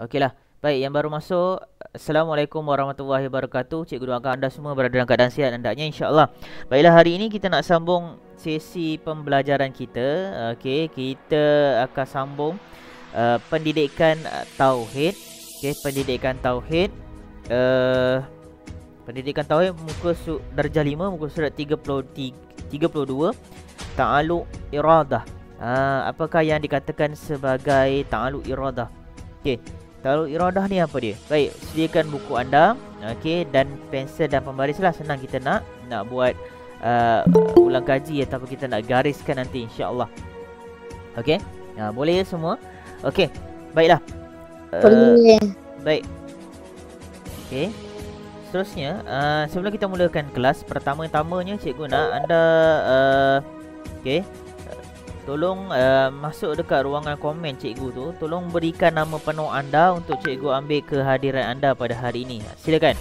Okeylah. Baik, yang baru masuk, Assalamualaikum warahmatullahi wabarakatuh. Cikgu doakan anda semua berada dalam keadaan sihat hendaknya, insya-Allah. Baiklah, hari ini kita nak sambung sesi pembelajaran kita. Okey, kita akan sambung pendidikan tauhid. Okey, pendidikan tauhid. Uh, Pendidikan tauhid darjah 5 muka surat 32, ta'alluq iradah. Apakah yang dikatakan sebagai ta'alluq iradah? Okey, ta'alluq iradah ni apa dia? Baik, sediakan buku anda, okey, dan pensel dan pembaris lah. Senang kita nak buat ulang kaji ataupun kita nak gariskan nanti, insya-Allah. Okey. Boleh ya semua? Okey. Baiklah. Boleh. Baik. Okey. Seterusnya, sebelum kita mulakan kelas, pertama-tamanya cikgu nak anda okey, tolong masuk dekat ruangan komen cikgu tu, tolong berikan nama penuh anda untuk cikgu ambil kehadiran anda pada hari ini. Silakan.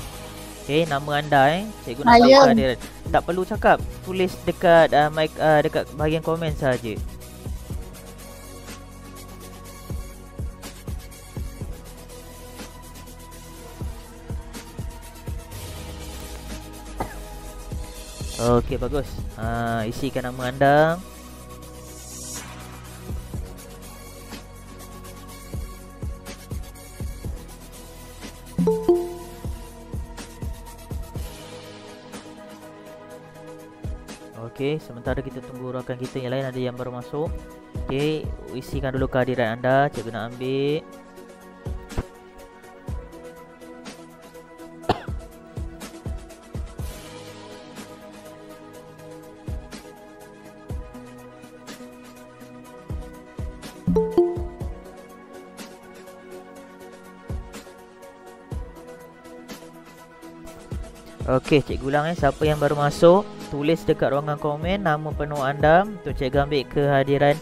Okey, nama anda cikgu nak ambil kehadiran. Tak perlu cakap, tulis dekat mic, dekat bahagian komen saja. Okey, bagus. Isikan nama anda. Okey, sementara kita tunggu rakan kita yang lain ada yang baru masuk. Okey, isikan dulu kehadiran anda, cikgu nak ambil. Okey, cikgu ulang siapa yang baru masuk, tulis dekat ruangan komen nama penuh anda untuk cikgu ambil kehadiran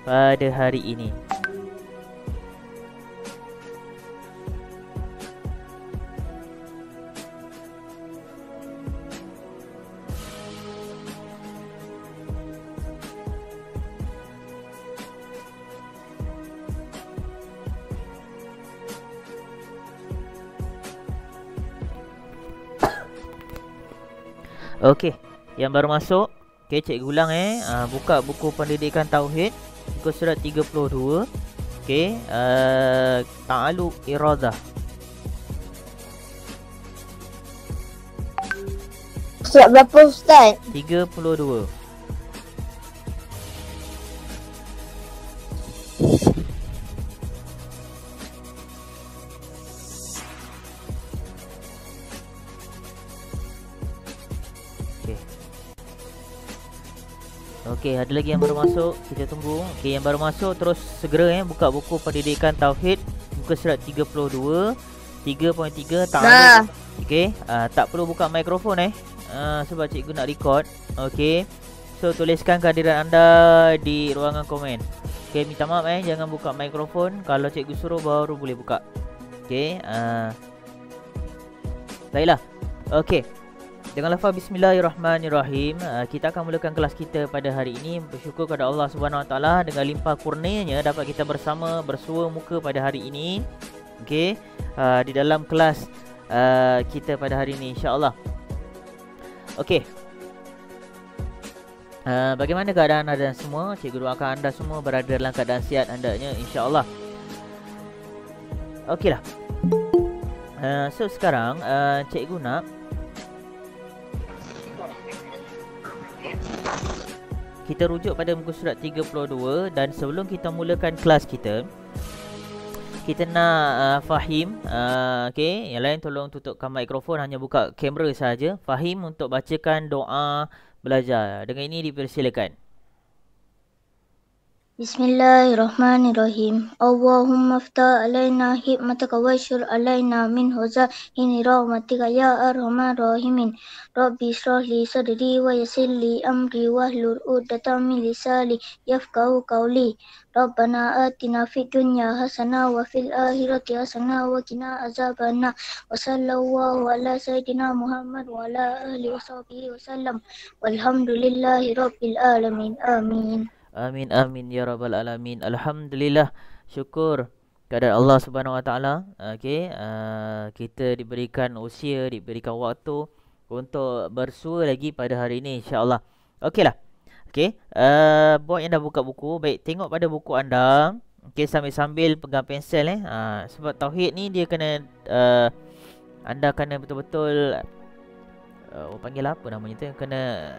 pada hari ini. Okey, yang baru masuk, okey, cikgu ulang buka buku pendidikan tauhid muka surat 32. Okey, ta'alluq iradah. Surat berapa Ustaz? 32. Okey, ada lagi yang baru masuk, kita tunggu. Okey, yang baru masuk terus segera buka buku pendidikan tauhid muka surat 32, 3.3 ta'alluq. Okey, tak perlu buka mikrofon sebab cikgu nak record. Okey. So tuliskan kehadiran anda di ruangan komen. Okey, minta maaf jangan buka mikrofon, kalau cikgu suruh baru boleh buka. Okey, baiklah. Okey. Dengan lafaz bismillahirrahmanirrahim, kita akan mulakan kelas kita pada hari ini. Bersyukur kepada Allah Subhanahu Wa Taala dengan limpah kurnianya dapat kita bersama bersua muka pada hari ini. Okey, di dalam kelas kita pada hari ini, insya-Allah. Okey. Bagaimana keadaan anda semua? Cikgu doakan anda semua berada dalam keadaan sihat hendaknya, insya-Allah. Okeylah. So sekarang cikgu nak kita rujuk pada muka surat 32, dan sebelum kita mulakan kelas kita nak Fahim, okey, yang lain tolong tutupkan mikrofon, hanya buka kamera saja. Fahim untuk bacakan doa belajar. Dengan ini dipersilakan. Bismillahirrahmanirrahim. Allahumma ftah alaina hikmataka wa syur alaina min huzahini rahmatika ya arhamar rahimin. Rabbi shrah li sadri wa yassir li amri wahlul 'uqdatam min lisani yafqahu qawli. Rabbana atina fid dunya hasanah wa fil akhirati hasanah wa qina azabannar. Wa sallallahu ala sayyidina Muhammad wa ala alihi washabihi wasallam. Walhamdulillahi rabbil alamin. Amin. Amin amin ya rabbal alamin. Alhamdulillah. Syukur keadaan Allah Subhanahu Wa Taala. Okey, kita diberikan usia, diberikan waktu untuk bersua lagi pada hari ini, insya-Allah. Okeylah. Okey, buat yang dah buka buku, baik tengok pada buku anda. Okey, sambil-sambil pegang pensel sebab tauhid ni dia kena anda kena betul-betul panggil apa namanya tu, kena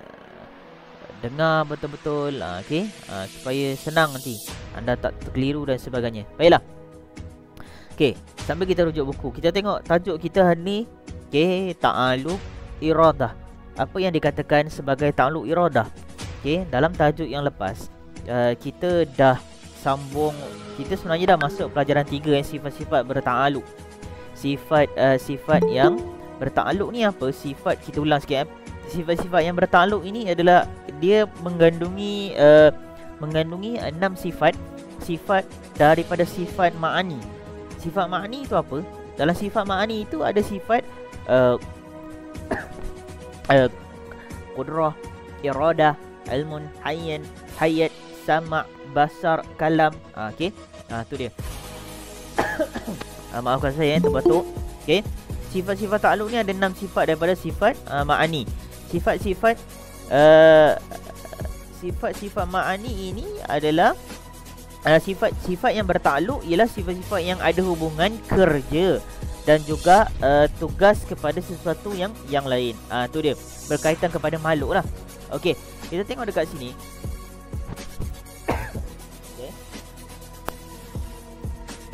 dengar betul-betul, okey, supaya senang nanti anda tak terkeliru dan sebagainya. Baiklah. Okey, sambil kita rujuk buku, kita tengok tajuk kita hari ni. Okey, ta'alluq iradah. Apa yang dikatakan sebagai ta'alluq iradah? Okey, dalam tajuk yang lepas kita dah sambung, kita sebenarnya dah masuk pelajaran 3 yang sifat-sifat berta'alluq. Sifat yang berta'alluq ni apa? Sifat, kita ulang sikit sifat-sifat yang berta'alluq ini adalah dia mengandungi 6 sifat daripada sifat ma'ani. Sifat ma'ani itu apa? Dalam sifat ma'ani itu ada sifat qudrah, iradah, ilmun, hayat, sama', basar, kalam. Okey. Tu dia. Maafkan saya terbatuk. Okey. Sifat-sifat ta'alluq ni ada 6 sifat daripada sifat ma'ani. Sifat-sifat ma'ani ini adalah sifat-sifat yang bertakluk ialah sifat-sifat yang ada hubungan kerja dan juga tugas kepada sesuatu yang lain. Tu dia, berkaitan kepada makhluk lah. Okey, kita tengok dekat sini. Okay.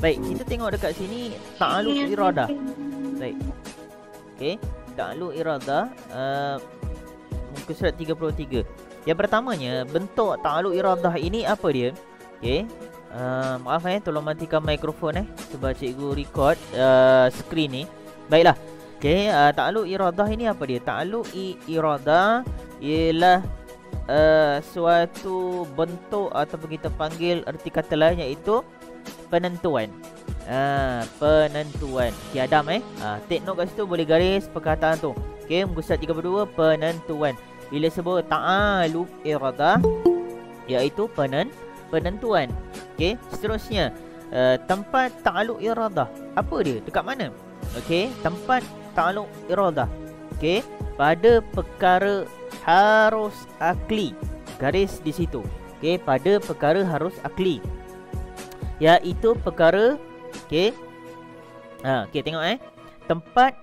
Baik, kita tengok dekat sini ta'alluq iradah. Baik. Okey, ta'alluq iradah muka surat 33. Yang pertamanya, bentuk ta'alluq iradah ini apa dia? Okey. Maaf tolong matikan mikrofon sebab cikgu record skrin ni. Baiklah. Okey, ta'alluq iradah ini apa dia? Ta'alluq iradah ialah suatu bentuk ataupun kita panggil erti kata lain iaitu penentuan. Penentuan. Okey Adam take note kat situ, boleh garis perkataan tu. Okey, muka surat 32, penentuan. Bila sebut ta'alluq iradah iaitu penentuan. Okey, seterusnya tempat ta'alluq iradah. Apa dia? Dekat mana? Okey, tempat ta'alluq iradah. Okey, pada perkara harus akli. Garis di situ. Okey, pada perkara harus akli. Iaitu perkara okey. Okey, tengok tempat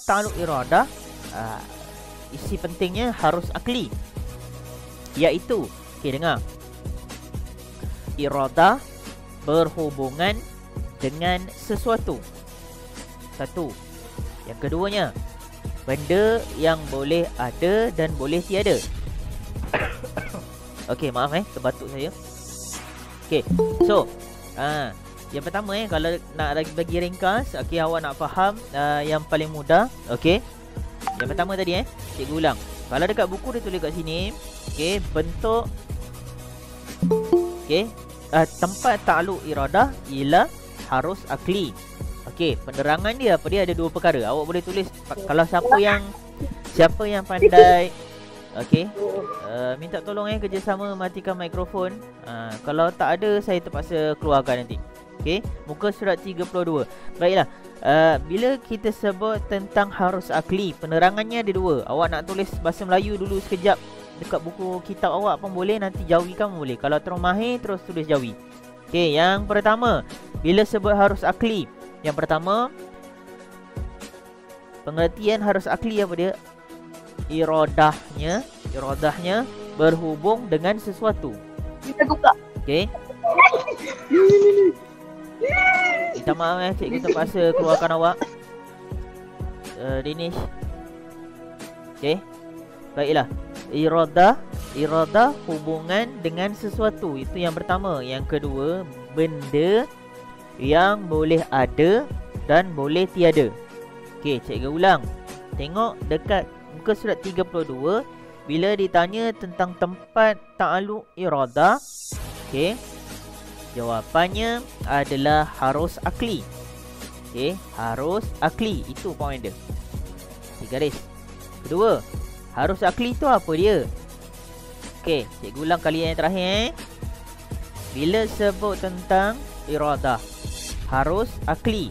ta'alluq iradah isi pentingnya harus akli. Iaitu, okey dengar. Iradah berhubungan dengan sesuatu. Satu. Yang keduanya, benda yang boleh ada dan boleh tiada. Okey, maaf terbatuk saya. Okey. So, yang pertama kalau nak bagi ringkas, okey, awak nak faham yang paling mudah. Okey. Yang pertama tadi cikgu ulang. Kalau dekat buku dia tulis kat sini, okey, bentuk okey, tempat ta'alluq iradah ialah harus akli. Okey, penerangan dia apa? Dia ada dua perkara. Awak boleh tulis kalau siapa yang pandai. Okey. Minta tolong kerjasama matikan mikrofon. Kalau tak ada saya terpaksa keluarkan nanti. Okey, muka surat 32. Baiklah. Bila kita sebut tentang harus akli, penerangannya ada dua. Awak nak tulis bahasa Melayu dulu sekejap dekat buku kitab awak pun boleh, nanti jawikan pun boleh. Kalau terus mahir terus tulis jawi. Okey, yang pertama, bila sebut harus akli, yang pertama pengertian harus akli apa dia? Iradahnya berhubung dengan sesuatu. Kita buka. Okey. Minta maaf cikgu terpaksa keluarkan awak. Dinish. Okey. Baiklah. Iradah hubungan dengan sesuatu. Itu yang pertama. Yang kedua, benda yang boleh ada dan boleh tiada. Okey, cikgu ulang. Tengok dekat muka surat 32, bila ditanya tentang tempat ta'alluq iradah, okey, jawapannya adalah harus akli. Okey, harus akli. Itu point dia. Garis. Kedua, harus akli tu apa dia? Okey, cikgu ulang kali yang terakhir. Bila sebut tentang iradah. Harus akli.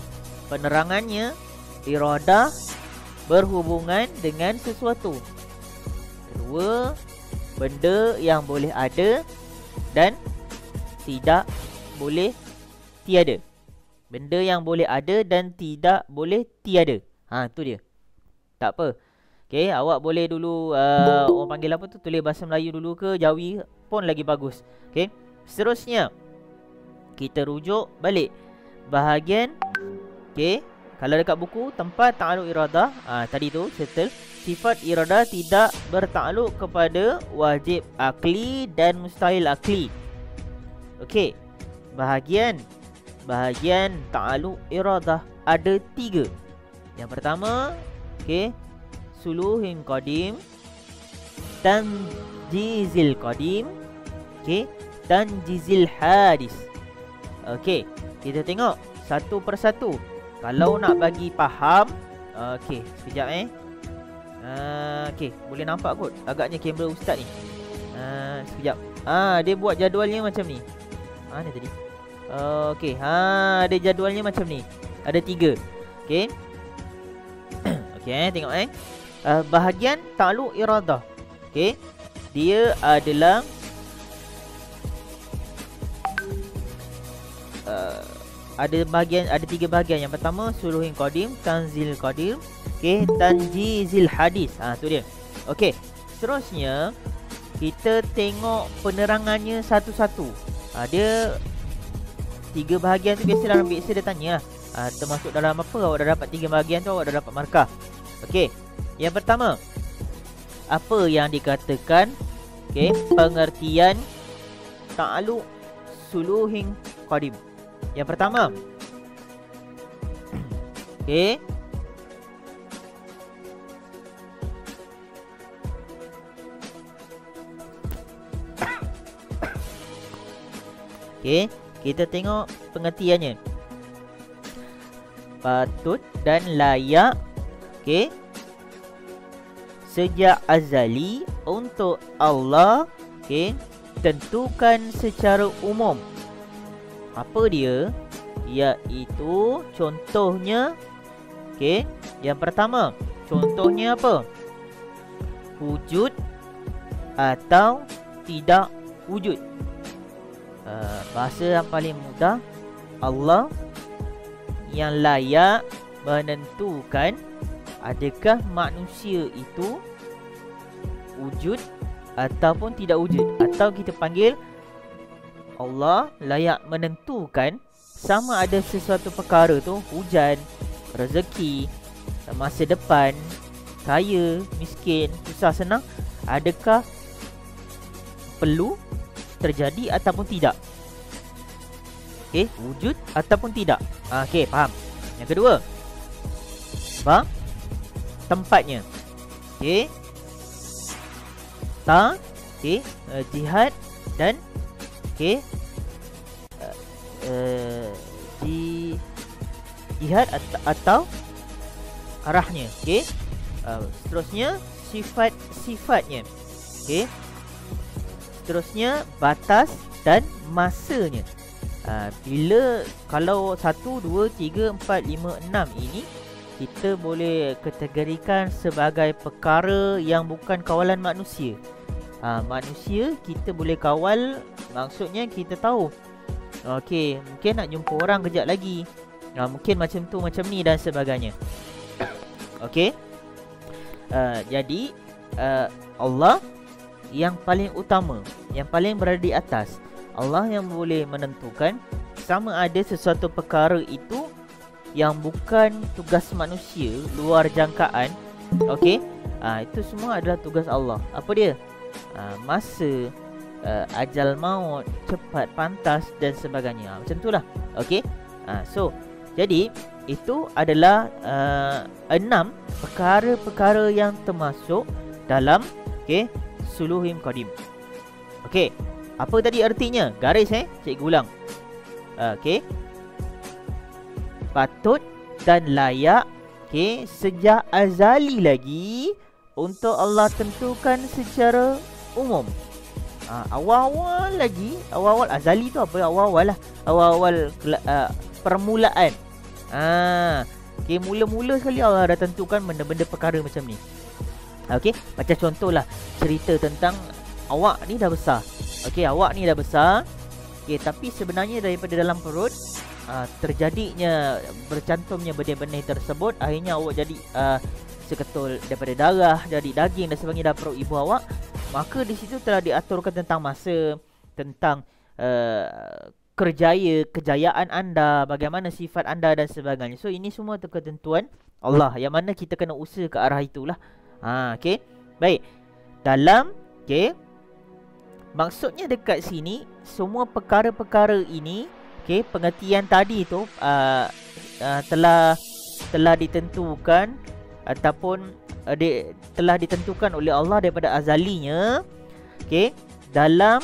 Penerangannya iradah berhubungan dengan sesuatu. Kedua, benda yang boleh ada dan tidak boleh tiada. Benda yang boleh ada dan tidak boleh tiada. Tu dia. Tak apa. Okay, awak boleh dulu orang panggil apa tu, tulis bahasa Melayu dulu ke Jawi pun lagi bagus. Okay, seterusnya kita rujuk balik bahagian. Okay, kalau dekat buku tempat ta'aluk iradah, tadi tu settle. Sifat iradah tidak bertakluk kepada wajib akli dan mustahil akli. Okay, bahagian ta'aluk iradah ada 3. Yang pertama, okay, suluhin qadim, tanjizil qadim, okay, tanjizil hadis. Okay, kita tengok satu persatu. Kalau nak bagi faham, okay, sekejap okay, boleh nampak kot agaknya kamera ustaz ni. Sekejap. Dia buat jadualnya macam ni. Mana tadi? Okay, dia jadualnya macam ni. Ada 3. Okay. Okay, tengok bahagian ta'aluk iradah. Okay, dia adalah ada 3 bahagian. Yang pertama suluhin qadim, tanzil qadim, okay, tanjizil hadis. Tu dia. Okay, seterusnya kita tengok penerangannya satu-satu. Dia 3 bahagian tu biasa dalam biasa dia tanya termasuk dalam apa awak dah dapat 3 bahagian tu, awak dah dapat markah. Okey, yang pertama, apa yang dikatakan, okey, pengertian ta'aluk suluhin qadim. Yang pertama, okey, okey, kita tengok pengertiannya. Patut dan layak, okey, sejak azali untuk Allah, okey, tentukan secara umum. Apa dia? Iaitu contohnya, okey, yang pertama, contohnya apa? Wujud atau tidak wujud. Bahasa yang paling mudah, Allah yang layak menentukan adakah manusia itu wujud ataupun tidak wujud. Atau kita panggil Allah layak menentukan sama ada sesuatu perkara tu hujan, rezeki, masa depan, kaya, miskin, susah, senang, adakah perlu terjadi ataupun tidak. Okay, wujud ataupun tidak. Okay, faham. Yang kedua, tempatnya. Okay, okay, jihad dan okay, jihad atau arahnya. Okay, seterusnya sifat-sifatnya. Okay, seterusnya batas dan masanya. Bila kalau 1, 2, 3, 4, 5, 6 ini kita boleh kategorikan sebagai perkara yang bukan kawalan manusia. Manusia kita boleh kawal, maksudnya kita tahu, okey, mungkin nak jumpa orang kejap lagi, mungkin macam tu, macam ni dan sebagainya. Okey, jadi Allah yang paling utama, yang paling berada di atas. Allah yang boleh menentukan sama ada sesuatu perkara itu yang bukan tugas manusia, luar jangkaan. Okey, itu semua adalah tugas Allah. Apa dia? Masa, ajal maut, cepat, pantas dan sebagainya. Macam itulah. Okey. So, jadi itu adalah 6 perkara-perkara yang termasuk dalam, okey, suluhim qadim. Okey. Apa tadi artinya? Garis cikgu ulang. Okey. Patut dan layak, okey, sejak azali lagi untuk Allah tentukan secara umum. Awal-awal lagi, awal-awal azali tu apa? Awal-awal lah. Awal-awal permulaan. Okey, mula-mula sekali Allah dah tentukan benda-benda perkara macam ni. Okey, macam contohlah cerita tentang awak ni dah besar. Okey, awak ni dah besar. Okey, tapi sebenarnya daripada dalam perut terjadinya bercantumnya benih-benih tersebut, akhirnya awak jadi seketul daripada darah, jadi daging dan sebagainya dalam perut ibu awak. Maka di situ telah diaturkan tentang masa, tentang kejayaan anda, bagaimana sifat anda dan sebagainya. So ini semua tu ketentuan Allah, yang mana kita kena usaha ke arah itulah. Okey. Baik. Dalam maksudnya dekat sini semua perkara-perkara ini, pengertian tadi tu telah ditentukan ataupun telah ditentukan oleh Allah daripada azalinya, dalam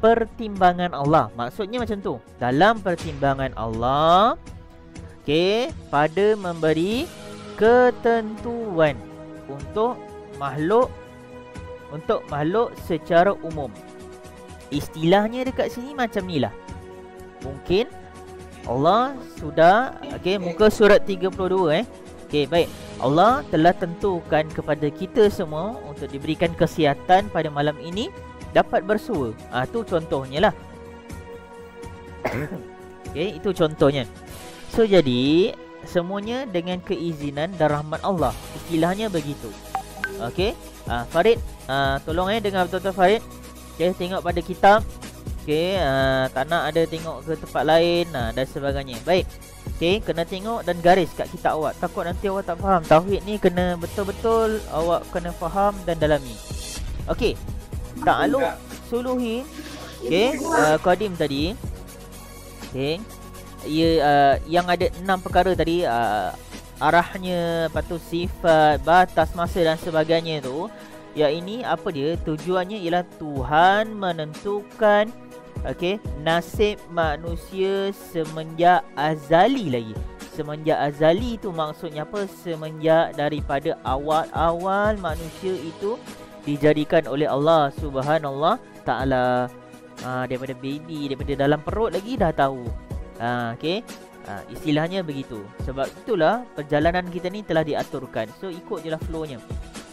pertimbangan Allah. Maksudnya macam tu, dalam pertimbangan Allah, pada memberi ketentuan untuk makhluk secara umum. Istilahnya dekat sini macam ni lah. Mungkin Allah sudah, muka surat 32 baik. Allah telah tentukan kepada kita semua untuk diberikan kesihatan pada malam ini dapat bersua. Tu contohnya lah. Itu contohnya. So jadi semuanya dengan keizinan dan rahmat Allah. Istilahnya begitu. Farid, tolong dengar betul-betul Farid. Tengok pada kitab. Tak nak ada tengok ke tempat lain dan sebagainya. Baik. Kena tengok dan garis kat kitab awak. Takut nanti awak tak faham. Tauhid ni kena betul-betul awak kena faham dan dalami. Ta'alluq suluhi qadim tadi. Yang ada 6 perkara tadi, arahnya, lepas tu sifat, batas masa dan sebagainya tu. Ini apa dia? Tujuannya ialah Tuhan menentukan nasib manusia semenjak azali lagi. Semenjak azali tu maksudnya apa? Semenjak daripada awal-awal manusia itu dijadikan oleh Allah Subhanahu Ta'ala. Daripada baby, daripada dalam perut lagi dah tahu. Istilahnya begitu. Sebab itulah perjalanan kita ni telah diaturkan. So ikut je lah flow-nya.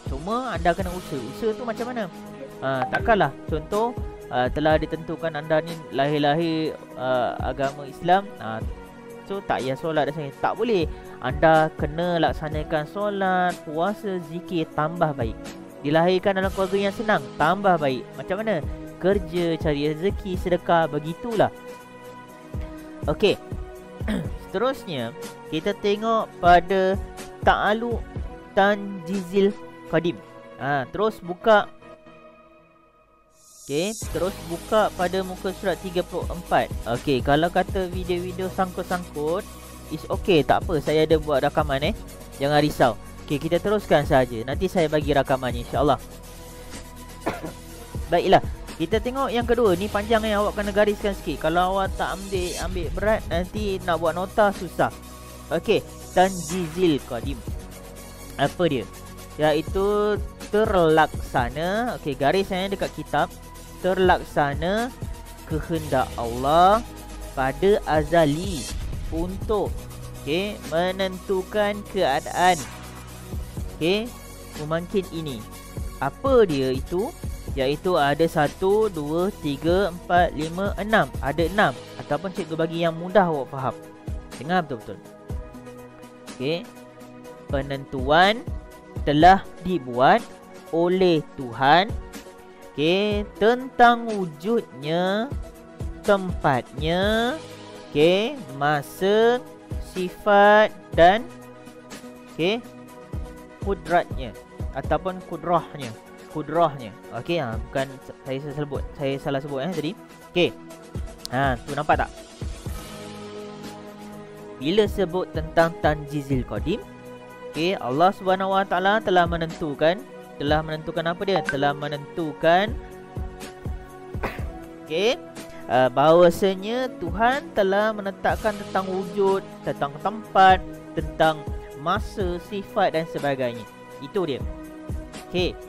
Cuma anda kena usaha. Usaha tu macam mana? Takkanlah contoh telah ditentukan anda ni lahir-lahir agama Islam, so tak payah solat dan sebagainya. Tak boleh. Anda kena laksanakan solat, puasa, zikir, tambah baik. Dilahirkan dalam keluarga yang senang, tambah baik. Macam mana? Kerja, cari rezeki, sedekah, begitulah. Seterusnya kita tengok pada ta'alluq tanjizil qadim. Terus buka. Terus buka pada muka surat 34. Kalau kata video-video sangkut-sangkut, is tak apa, saya ada buat rakaman Jangan risau. Kita teruskan saja. Nanti saya bagi rakamannya insya-Allah. Baiklah, kita tengok yang kedua. Ni panjang awak kena gariskan sikit. Kalau awak tak ambil berat, nanti nak buat nota susah. Tanjizil qadim. Apa dia? Iaitu terlaksana. Garis saya dekat kitab. Terlaksana kehendak Allah pada azali untuk menentukan keadaan memungkin ini. Apa dia itu? Iaitu ada 1, 2, 3, 4, 5, 6. Ada 6. Ataupun cikgu bagi yang mudah awak faham. Dengar betul-betul. Penentuan telah dibuat oleh Tuhan tentang wujudnya, tempatnya, masa, sifat dan kudratnya ataupun kudrahnya. Bukan saya salah sebut tadi. Tu nampak tak? Bila sebut tentang tanjizil qadim, Allah Subhanahu Wa Taala telah menentukan apa dia? Telah menentukan bahawasanya Tuhan telah menetapkan tentang wujud, tentang tempat, tentang masa, sifat dan sebagainya. Itu dia.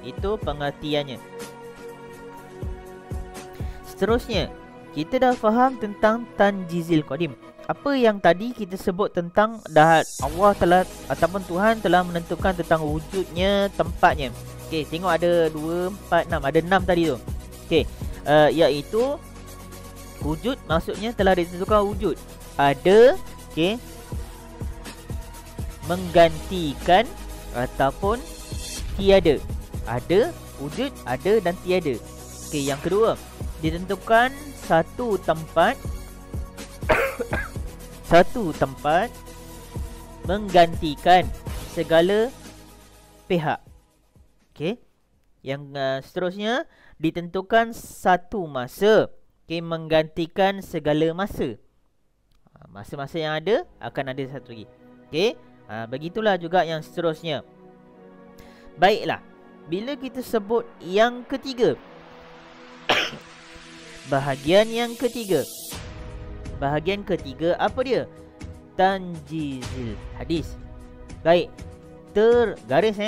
Itu pengertiannya. Seterusnya, kita dah faham tentang tanjizil qadim. Apa yang tadi kita sebut tentang dah Allah telah ataupun Tuhan telah menentukan tentang wujudnya, tempatnya. Okey, tengok ada 2, 4, 6. Ada 6 tadi tu. Okey, iaitu wujud maksudnya telah ditentukan wujud. Ada, okey, menggantikan ataupun tiada. Ada, wujud, ada dan tiada. Okey, yang kedua, ditentukan satu tempat satu tempat menggantikan segala pihak. Okey. Yang seterusnya, ditentukan satu masa, okey, menggantikan segala masa. Masa-masa yang ada akan ada satu lagi. Okey. Begitulah juga yang seterusnya. Baiklah. Bila kita sebut yang ketiga, bahagian yang ketiga. Bahagian ketiga apa dia? Tanjizil hadis. Baik. Tergaris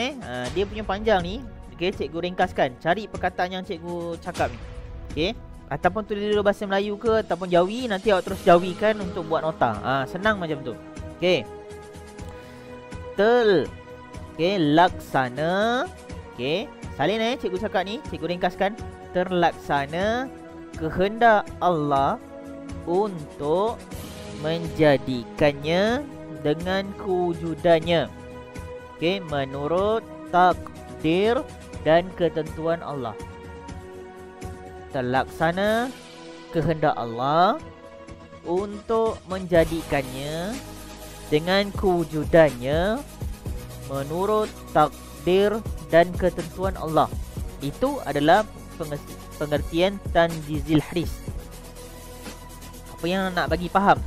dia punya panjang ni. Okey, cikgu ringkaskan. Cari perkataan yang cikgu cakap ni. Okey. Ataupun tulis dulu bahasa Melayu ke ataupun Jawi, nanti awak terus jawikan untuk buat nota. Senang macam tu. Okey. Okey, laksana. Okey, salin cikgu cakap ni, cikgu ringkaskan. Terlaksana kehendak Allah untuk menjadikannya dengan kewujudannya. Okey, menurut takdir dan ketentuan Allah. Terlaksana kehendak Allah untuk menjadikannya dengan kewujudannya menurut takdir dan ketentuan Allah. Itu adalah pengertian tanjizil hadis. Apa yang nak bagi faham?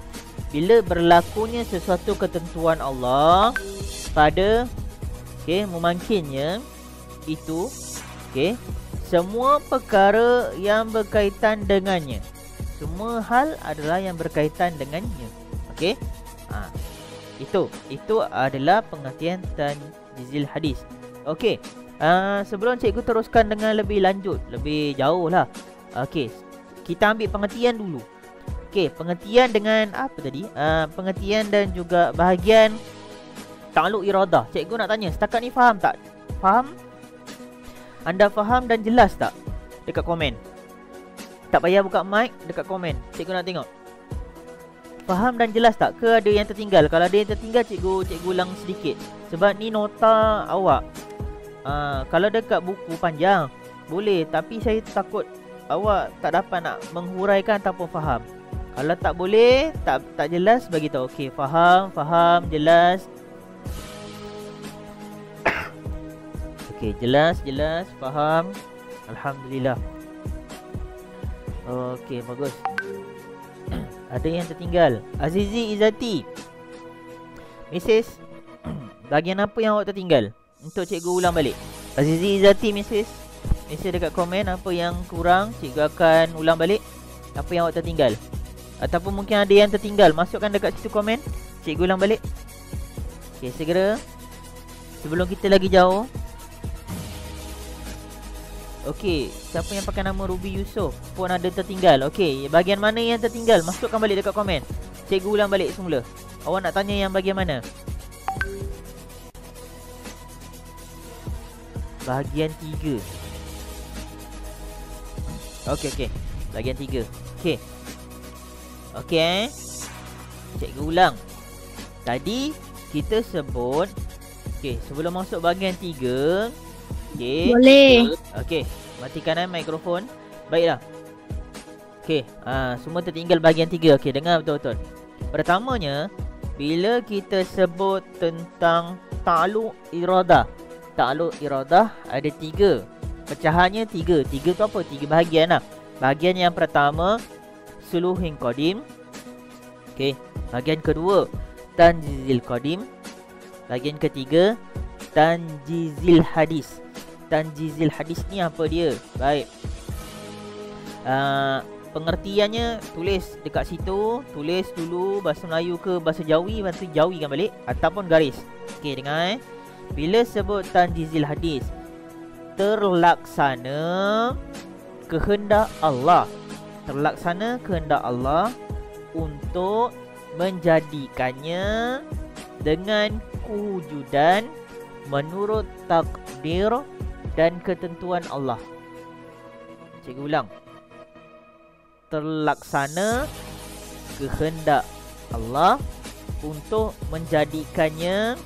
Bila berlakunya sesuatu ketentuan Allah pada memungkinnya itu, semua perkara yang berkaitan dengannya. Semua hal adalah yang berkaitan dengannya. Itu adalah pengertian tanjizil hadis. Okey. Sebelum cikgu teruskan dengan lebih lanjut, lebih jauh lah. Okey, kita ambil pengertian dulu. Okey, pengertian dengan apa tadi? Pengertian dan juga bahagian ta'alluq iradah. Cikgu nak tanya, setakat ni faham tak? Faham? Anda faham dan jelas tak? Dekat komen. Tak payah buka mic, dekat komen. Cikgu nak tengok. Faham dan jelas tak? Ke ada yang tertinggal? Kalau ada yang tertinggal, cikgu ulang sedikit. Sebab ni nota awak. Kalau dekat buku panjang boleh, tapi saya takut awak tak dapat nak menghuraikan ataupun faham. Kalau tak boleh, tak jelas, bagi tahu. Okey, faham, jelas. Okey, jelas, faham. Alhamdulillah. Okey, bagus. Ada yang tertinggal. Azizi Izzati, Mrs. Bahagian apa yang awak tertinggal? Untuk cikgu ulang balik. Azizi Izzati, Mrs. dekat komen apa yang kurang, cikgu akan ulang balik apa yang awak tertinggal. Ataupun mungkin ada yang tertinggal, masukkan dekat situ komen, cikgu ulang balik. Okey, segera. Sebelum kita lagi jauh. Okey, siapa yang pakai nama Ruby Yusof pun ada tertinggal. Okey, bahagian mana yang tertinggal? Masukkan balik dekat komen. Cikgu ulang balik semula. Awak nak tanya yang bahagian mana? Bahagian 3. Okey. Bahagian 3. Okey. Cikgu ulang. Tadi kita sebut, sebelum masuk bahagian 3. Boleh. Okey, matikan mikrofon. Baiklah. Semua tertinggal bahagian 3. Okey, dengar betul-betul. Pertamanya, bila kita sebut tentang ta'alluq iradah. Ta'alluq iradah ada 3. Pecahannya 3. 3 tu apa? 3 bahagian lah. Bahagian yang pertama, suluhin qadim. Bahagian kedua, tanjizil qadim. Bahagian ketiga, tanjizil hadis. Tanjizil hadis ni apa dia? Baik. Pengertiannya tulis dekat situ. Tulis dulu bahasa Melayu ke bahasa Jawi, lepas tu jawikan balik ataupun garis. Dengar Bila sebut tanjizil hadis, terlaksana kehendak Allah terlaksana kehendak Allah untuk menjadikannya dengan kewujudan menurut takdir dan ketentuan Allah. Cikgu ulang. Terlaksana kehendak Allah untuk menjadikannya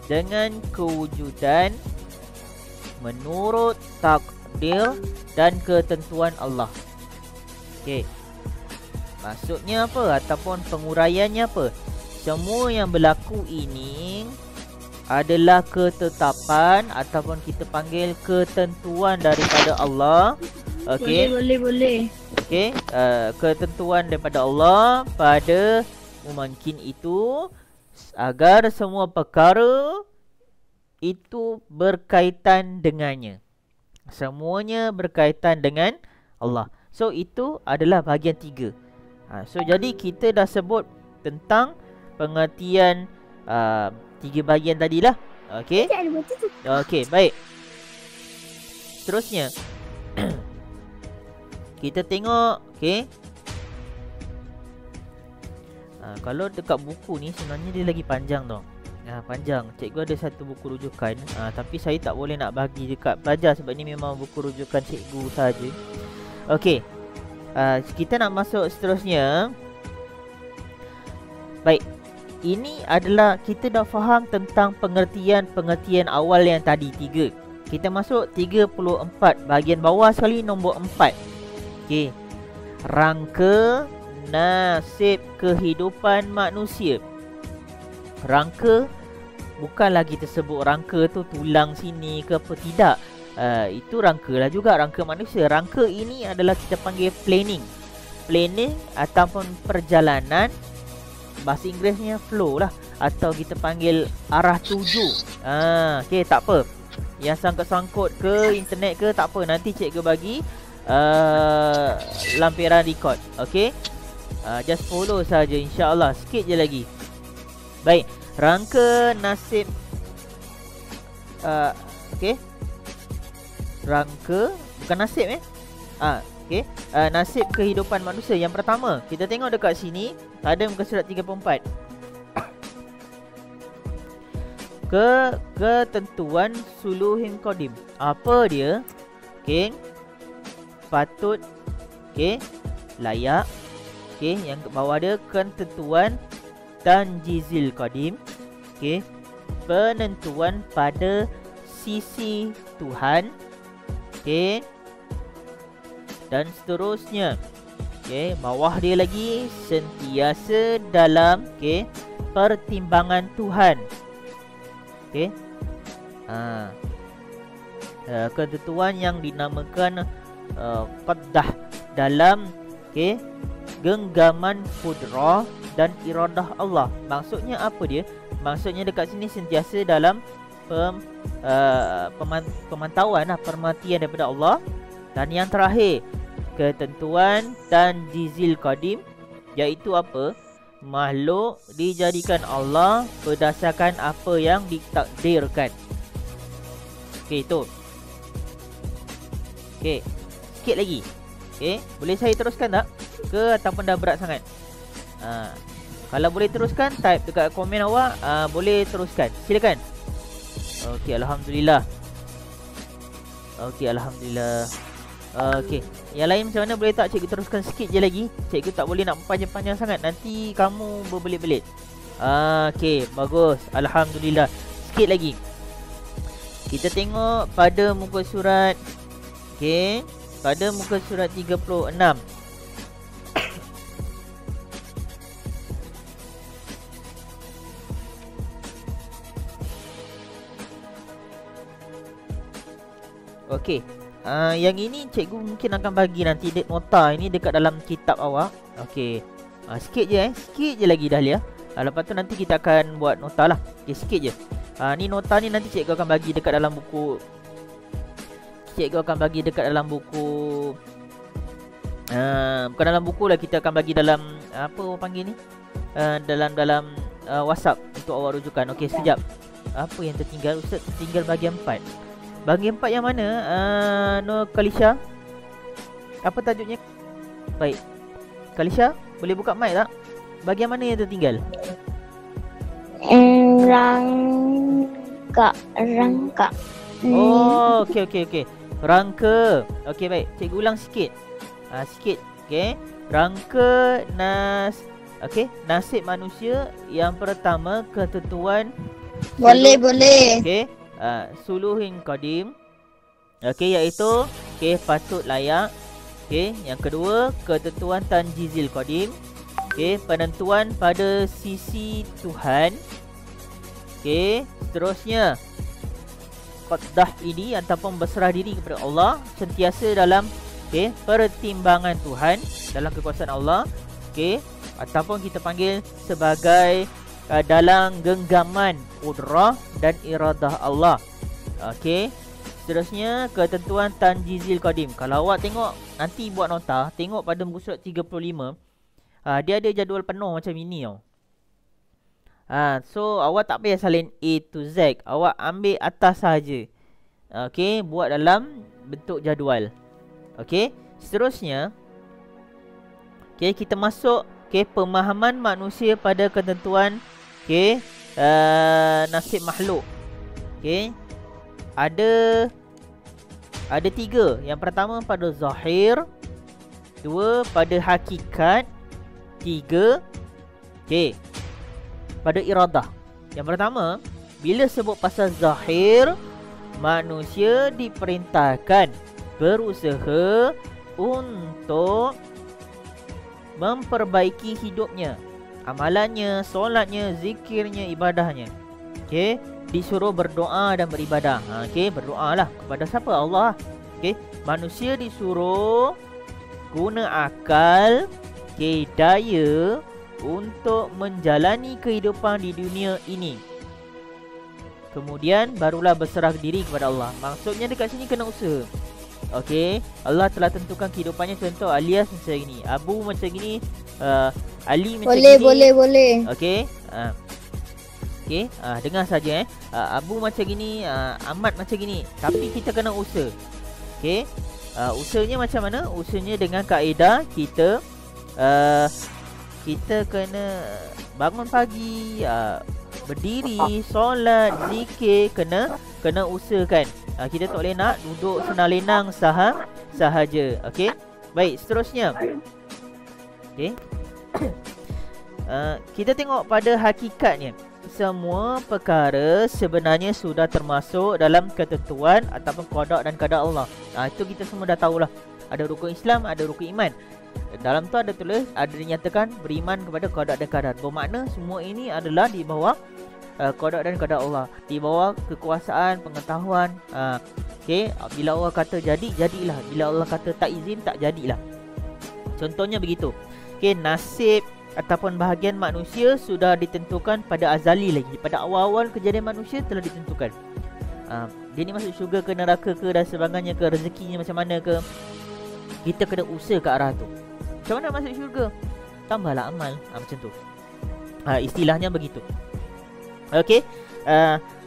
dengan kewujudan menurut takdir dan ketentuan Allah. Okey. Maksudnya apa ataupun penguraiannya apa? Semua yang berlaku ini adalah ketetapan ataupun kita panggil ketentuan daripada Allah. Okey. Boleh. Okey, ketentuan daripada Allah pada mungkin itu agar semua perkara itu berkaitan dengannya. Semuanya berkaitan dengan Allah. So itu adalah bahagian 3. So jadi kita dah sebut tentang pengertian 3 bahagian tadilah. Okey. Okey, baik. Seterusnya kita tengok, okey. Kalau dekat buku ni sebenarnya dia lagi panjang tau. Panjang. Cikgu ada satu buku rujukan, tapi saya tak boleh nak bagi dekat pelajar sebab ni memang buku rujukan cikgu saja. Okey. Kita nak masuk seterusnya. Baik. Ini adalah kita dah faham tentang pengertian awal yang tadi 3. Kita masuk 34 bahagian bawah sekali nombor 4. Okey. Rangka nasib kehidupan manusia. Rangka bukanlah kita sebut rangka tu tulang sini ke apa, tidak. Itu rangka lah juga, rangka manusia. Rangka ini adalah kita panggil planning. Planning ataupun perjalanan, bahasa Inggerisnya flow lah, atau kita panggil arah tuju. Okey, tak apa. Yang sangkut-sangkut ke internet ke tak apa, nanti cikgu bagi lampiran record. Okey. Just follow saja, insya-Allah. Sikit je lagi. Baik, rangka nasib okey. Rangka bukan nasib okey. Nasib kehidupan manusia. Yang pertama, kita tengok dekat sini ada muka surat 34. Ketentuan suluhin qadim. Apa dia? Okey. Patut, okey, layak. Okey, yang ke bawah ada ketentuan tanjizil qadim. Okey, penentuan pada sisi Tuhan. Okey. Dan seterusnya. Okey, bawah dia lagi sentiasa dalam, okey, pertimbangan Tuhan. Okey. Ketentuan yang dinamakan qaddah dalam, okey, genggaman kudrah dan iradah Allah. Maksudnya apa dia? Maksudnya dekat sini sentiasa dalam pemantauan, perhatian daripada Allah. Dan yang terakhir, ketentuan tanjizil qadim, iaitu apa? Makhluk dijadikan Allah berdasarkan apa yang ditakdirkan. Okey, tu. Okey, sikit lagi. Okey, boleh saya teruskan tak? Ke ataupun dah berat sangat? Kalau boleh teruskan, type dekat komen awak. Boleh teruskan, silakan. Okey, alhamdulillah. Okey, alhamdulillah. Okey, yang lain macam mana, boleh tak cikgu teruskan sikit je lagi? Cikgu tak boleh nak panjang-panjang sangat, nanti kamu berbelit-belit. Okey, bagus, alhamdulillah. Sikit lagi. Kita tengok pada muka surat, okey, pada muka surat 36. Okey. Yang ini cikgu mungkin akan bagi nanti nota ini dekat dalam kitab awak. Okey. Sikit je sikit je lagi Dahlia. Lepas tu nanti kita akan buat nota lah. Okey, sikit je. Ni nota ni nanti cikgu akan bagi dekat dalam buku. Cikgu akan bagi dekat dalam buku. Bukan dalam buku lah, kita akan bagi dalam apa orang panggil ni? Dalam WhatsApp untuk awak rujukan. Okey, sekejap. Apa yang tertinggal? Ustaz, tertinggal bahagian 4. Bahagian 4 yang mana? Nur Kalisha. Apa tajuknya? Baik. Kalisha, boleh buka mic tak? Bahagian mana yang tertinggal? Rangka. Oh, okey. Rangka. Okey, baik. Cikgu ulang sikit. Sikit. Okey. Rangka okey, nasib manusia yang pertama ketentuan Boleh. okey, suluhin qadim. Okey, iaitu patut layak. Okey, yang kedua ketentuan tanjizil qadim. Okey, penentuan pada sisi Tuhan. Okey, seterusnya qaddah ini ataupun berserah diri kepada Allah sentiasa dalam pertimbangan Tuhan, dalam kekuasaan Allah. Okey, ataupun kita panggil sebagai dalam genggaman qudrah dan iradah Allah. Okey, seterusnya ketentuan tanjizil qadim. Kalau awak tengok nanti buat nota, tengok pada muka surat 35, dia ada jadual penuh macam ini tau. So awak tak payah salin A to Z, awak ambil atas saja. Okey, buat dalam bentuk jadual. Okey, seterusnya kita masuk pemahaman manusia pada ketentuan nasib makhluk. Okey, ada 3. Yang pertama pada zahir, 2 pada hakikat, 3 pada iradah. Yang pertama, bila sebut pasal zahir, manusia diperintahkan berusaha untuk memperbaiki hidupnya, amalannya, solatnya, zikirnya, ibadahnya. Okey, disuruh berdoa dan beribadah. Berdoalah kepada siapa? Allah. Okey, manusia disuruh guna akal, daya untuk menjalani kehidupan di dunia ini. Kemudian barulah berserah diri kepada Allah. Maksudnya dekat sini kena usaha. Okey, Allah telah tentukan kehidupannya. Contoh Alias macam ini, Abu macam ini, Ali macam ini. Boleh. Okey. Dengar saja Abu macam gini, Ahmad macam gini. Tapi kita kena usaha. Okey. Usahanya macam mana? Usahanya dengan kaedah kita kena bangun pagi, berdiri, solat, zikir, kena usahakan. Kita tak boleh nak duduk senang lenang sahaja. Okey. Baik, seterusnya. Okey. Kita tengok pada hakikatnya. Semua perkara sebenarnya sudah termasuk dalam ketentuan ataupun qada dan qadar Allah. Itu kita semua dah tahulah. Ada rukun Islam, ada rukun iman. Dalam tu ada tulis, ada dinyatakan beriman kepada qada dan qadar. Bermakna semua ini adalah di bawah qada dan qadar Allah, di bawah kekuasaan, pengetahuan. Okey, bila Allah kata jadi, jadilah. Bila Allah kata tak izin, tak jadilah. Contohnya begitu. Okey, nasib ataupun bahagian manusia sudah ditentukan pada azali lagi. Pada awal-awal kejadian manusia telah ditentukan. Dia ni masuk syurga ke neraka ke dan sebagainya ke, rezekinya macam mana ke, kita kena usaha ke arah tu. Macam mana masuk syurga? Tambahlah amal. Macam tu. Istilahnya begitu. Okey.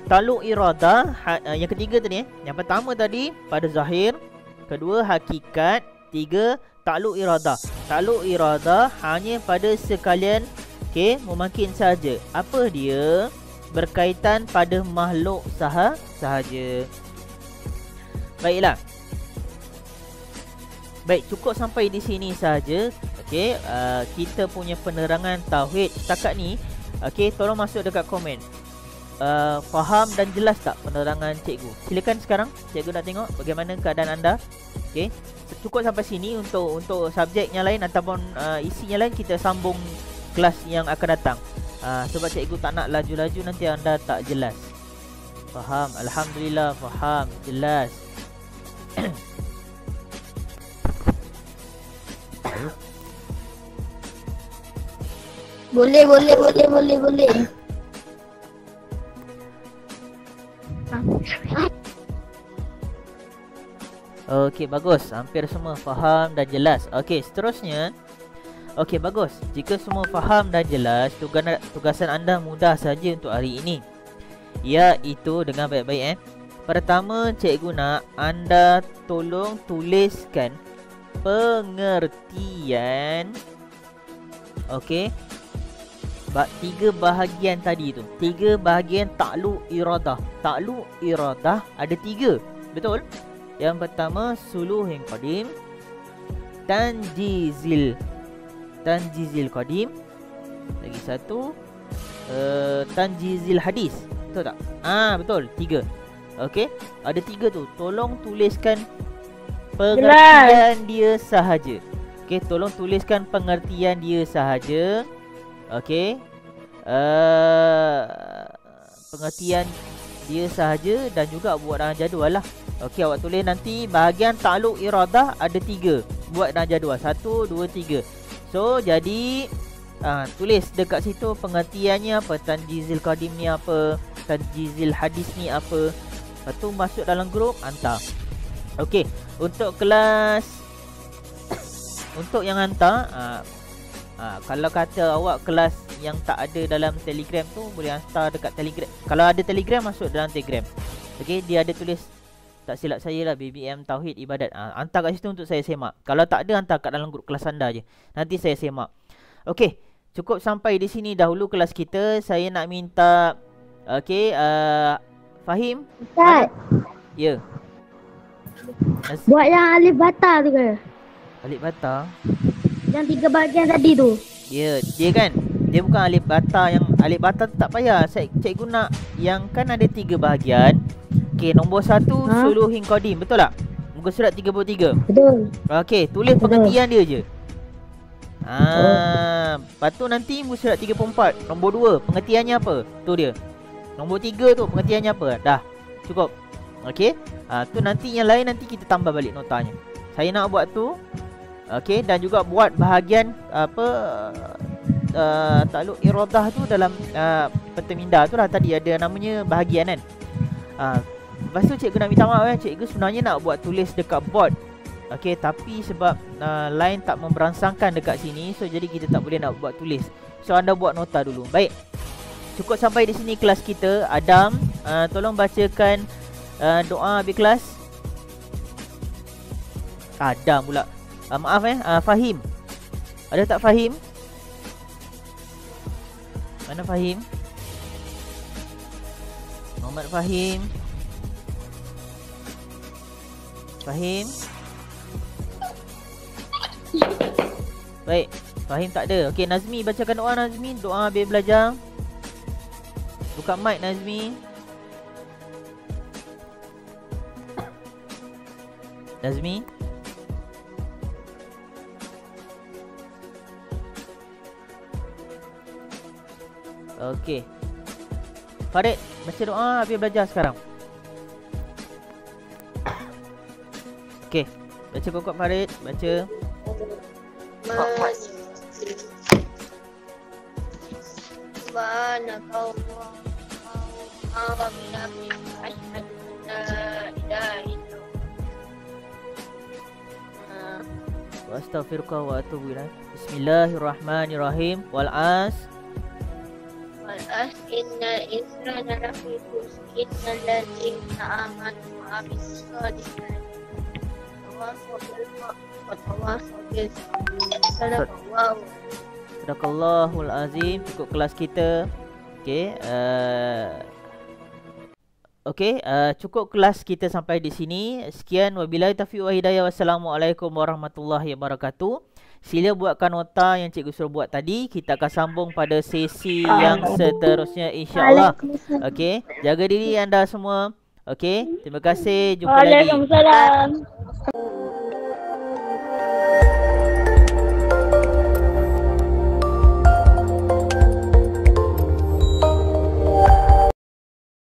Taluk iradah, yang ketiga tadi Yang pertama tadi pada zahir, kedua hakikat, tiga takluk iradah. Takluk iradah hanya pada sekalian memakin saja. Apa dia? Berkaitan pada makhluk sahaja. Baiklah. Baik, cukup sampai di sini saja. Okey, kita punya penerangan tauhid setakat ni. Okey, tolong masuk dekat komen. Faham dan jelas tak penerangan cikgu? Silakan sekarang cikgu nak tengok bagaimana keadaan anda. Okey, cukup sampai sini. Untuk subjek yang lain ataupun isi yang lain kita sambung kelas yang akan datang. Sebab cikgu tak nak laju-laju nanti anda tak jelas. Faham? Alhamdulillah faham, jelas. Boleh. Okey, bagus. Hampir semua faham dan jelas. Okey, seterusnya. Okey, bagus. Jika semua faham dan jelas, tugasan anda mudah saja untuk hari ini. Iaitu dengan baik-baik Pertama, cikgu nak anda tolong tuliskan pengertian. Okey. Tiga bahagian tadi tu. Tiga bahagian ta'lu iradah. Ta'lu iradah ada tiga. Betul? Yang pertama suluhin qadim, tanjizil qadim. Lagi satu tanjizil hadis. Betul tak? Betul. Tiga. Okey. Ada tiga tu. Tolong tuliskan pengertian dia sahaja. Okey, tolong tuliskan pengertian dia sahaja. Okey. Pengertian dia sahaja dan juga buat dalam jadual lah. Okey, awak tulis nanti bahagian ta'luq iradah ada tiga. Buat dalam jadual 1, 2, 3. So jadi tulis dekat situ pengertiannya apa, tanjizil qadim ni apa, tanjizil hadis ni apa. Lepas tu masuk dalam grup, hantar. Okey, untuk kelas untuk yang hantar kalau kata awak kelas yang tak ada dalam Telegram tu, boleh hantar dekat Telegram. Kalau ada Telegram, masuk dalam Telegram. Okey, dia ada tulis, tak silap saya lah, BBM Tauhid Ibadat. Hantar kat situ untuk saya semak. Kalau tak ada, hantar kat dalam grup kelas anda je. Nanti saya semak. Okey, cukup sampai di sini dahulu kelas kita. Saya nak minta Fahim? Ustaz. Ya. Buat yang alif bata tu ke? Alif bata? Yang tiga bahagian tadi tu. Ya, dia kan. Dia bukan alif bata. Yang alif bata tu tak payah. Cikgu nak yang kan ada tiga bahagian. Okey, nombor 1 suluhin qadim. Betul tak? Muka surat 33. Betul. Okey, tulis pengertian dia je. Lepas tu nanti muka surat 34. Nombor 2, pengertiannya apa? Tu dia. Nombor 3 tu pengertiannya apa? Dah. Cukup. Okey. Tu nanti yang lain nanti kita tambah balik notanya. Saya nak buat tu. Okey, dan juga buat bahagian ta'luq iradah tu dalam peta minda tu lah. Tadi ada namanya bahagian kan. Lepas tu cikgu nak minta maaf cikgu sebenarnya nak buat tulis dekat board. Okey, tapi sebab line tak memberansangkan dekat sini, so jadi kita tak boleh nak buat tulis. So anda buat nota dulu. Baik. Cukup sampai di sini kelas kita. Adam, tolong bacakan doa habis kelas. Adam pula. Maaf Fahim. Ada tak Fahim? Mana Fahim? Muhammad Fahim. Fahim. Baik, Fahim tak ada. Okey, Nazmi bacakan doa Nazmi. Doa habis belajar. Buka mic Nazmi. Nazmi. Okey. Farid, baca doa habis belajar sekarang. Okey. Baca kokok Farid, baca. Wa astaghfiruka wa atubu ilaik. Bismillahirrahmanirrahim. Wal as innal insana lafi khusr illa allazina amanu wa amilus solihati wa tawassaw bil sabr. Sadaqallahul azim. Cukup kelas kita. Okey, cukup kelas kita sampai di sini. Sekian, wabillahi taufiq wa hidayah. Wassalamualaikum warahmatullahi wabarakatuh. Sila buatkan nota yang cikgu suruh buat tadi. Kita akan sambung pada sesi yang seterusnya insya-Allah. Okey, jaga diri anda semua. Okey, terima kasih. Jumpa lagi. Waalaikumsalam.